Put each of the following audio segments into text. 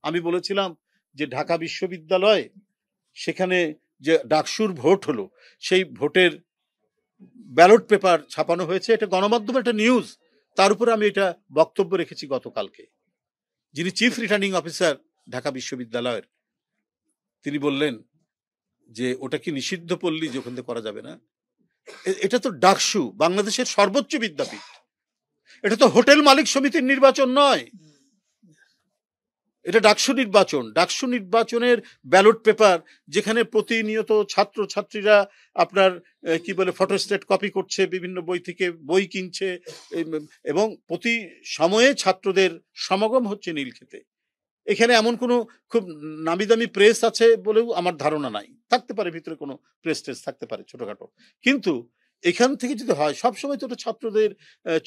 আমি বলেছিলাম যে ঢাকা বিশ্ববিদ্যালয় সেখানে যে ডাকসুর ভোট হলো সেই ভোটের ব্যালট পেপার ছাপানো হয়েছে, এটা গণমাধ্যমে একটা নিউজ, তার উপরে আমি এটা বক্তব্য রেখেছি গতকালকে। যিনি চিফ রিটার্নিং অফিসার ঢাকা বিশ্ববিদ্যালয়ের, তিনি বললেন যে ওটা কি নিষিদ্ধ পল্লী, যে ওখান থেকে করা যাবে না। এটা তো ডাকসু, বাংলাদেশের সর্বোচ্চ বিদ্যাপীঠ, এটা তো হোটেল মালিক সমিতির নির্বাচন নয়, এটা ডাকসু নির্বাচন। ডাকসু নির্বাচনের ব্যালট পেপার যেখানে প্রতিনিয়ত ছাত্র ছাত্রীরা আপনার কি বলে ফটোস্টেট কপি করছে, বিভিন্ন বই থেকে বই কিনছে, এবং প্রতি সময়ে ছাত্রদের সমাগম হচ্ছে নীলক্ষেতে। এখানে এমন কোনো খুব নামি দামি প্রেস আছে বলেও আমার ধারণা নাই, থাকতে পারে ভিতরে কোনো প্রেস টেস থাকতে পারে ছোটখাটো, কিন্তু এখান থেকে যদি হয় সবসময় তো ছাত্রদের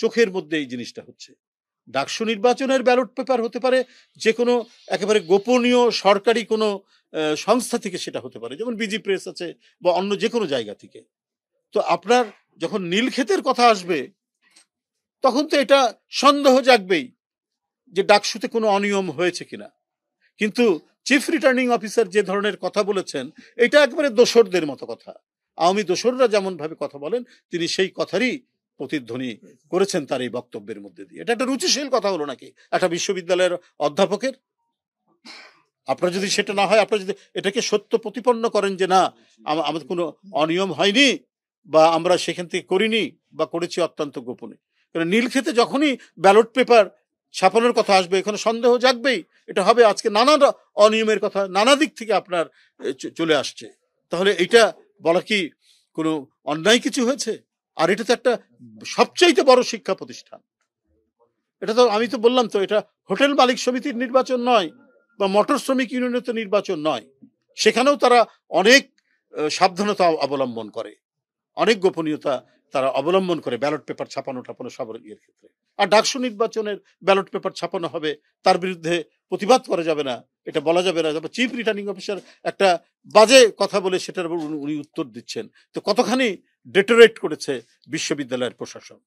চোখের মধ্যে এই জিনিসটা হচ্ছে। ডাকসু নির্বাচনের ব্যালট পেপার হতে পারে যে কোনো একেবারে গোপনীয় সরকারি কোনো সংস্থা থেকে, সেটা হতে পারে যেমন বিজি প্রেস আছে বা অন্য যে কোনো জায়গা থেকে। তো আপনার যখন নীলক্ষেতের কথা আসবে তখন তো এটা সন্দেহ জাগবেই যে ডাকসুতে কোনো অনিয়ম হয়েছে কিনা। কিন্তু চিফ রিটার্নিং অফিসার যে ধরনের কথা বলেছেন, এটা একেবারে দোসরদের মতো কথা। আওয়ামী দোসররা যেমন ভাবে কথা বলেন, তিনি সেই কথারই প্রতিধ্বনি করেছেন তার এই বক্তব্যের মধ্যে দিয়ে। এটা একটা রুচিশীল কথা হলো নাকি একটা বিশ্ববিদ্যালয়ের অধ্যাপকের? আপনার যদি সেটা না হয়, আপনার যদি এটাকে সত্য প্রতিপন্ন করেন যে না আমাদের কোনো অনিয়ম হয়নি বা আমরা সেখান থেকে করিনি বা করেছি অত্যন্ত গোপনে, কারণ নীলক্ষেতে যখনই ব্যালট পেপার ছাপানোর কথা আসবে এখানে সন্দেহ জাগবেই। এটা হবে আজকে নানা অনিয়মের কথা নানা দিক থেকে আপনার চলে আসছে, তাহলে এটা বলা কি কোনো অন্যায় কিছু হয়েছে? আর এটা তো একটা সবচাইতে বড় শিক্ষা প্রতিষ্ঠান। এটা তো আমি তো বললাম তো, এটা হোটেল মালিক সমিতির নির্বাচন নয় বা মোটর শ্রমিক ইউনিয়নের তো নির্বাচন নয়। সেখানেও তারা অনেক সাবধানতা অবলম্বন করে, অনেক গোপনীয়তা তারা অবলম্বন করে ব্যালট পেপার ছাপানো টাপানো সব ইয়ের ক্ষেত্রে। আর ডাকসু নির্বাচনের ব্যালট পেপার ছাপানো হবে, তার বিরুদ্ধে প্রতিবাদ করা যাবে না, এটা বলা যাবে না। চিফ রিটার্নিং অফিসার একটা বাজে কথা বলে সেটার উপর উনি উত্তর দিচ্ছেন, তো কতখানি ডেটোরেট করেছে বিশ্ববিদ্যালয়ের প্রশাসন।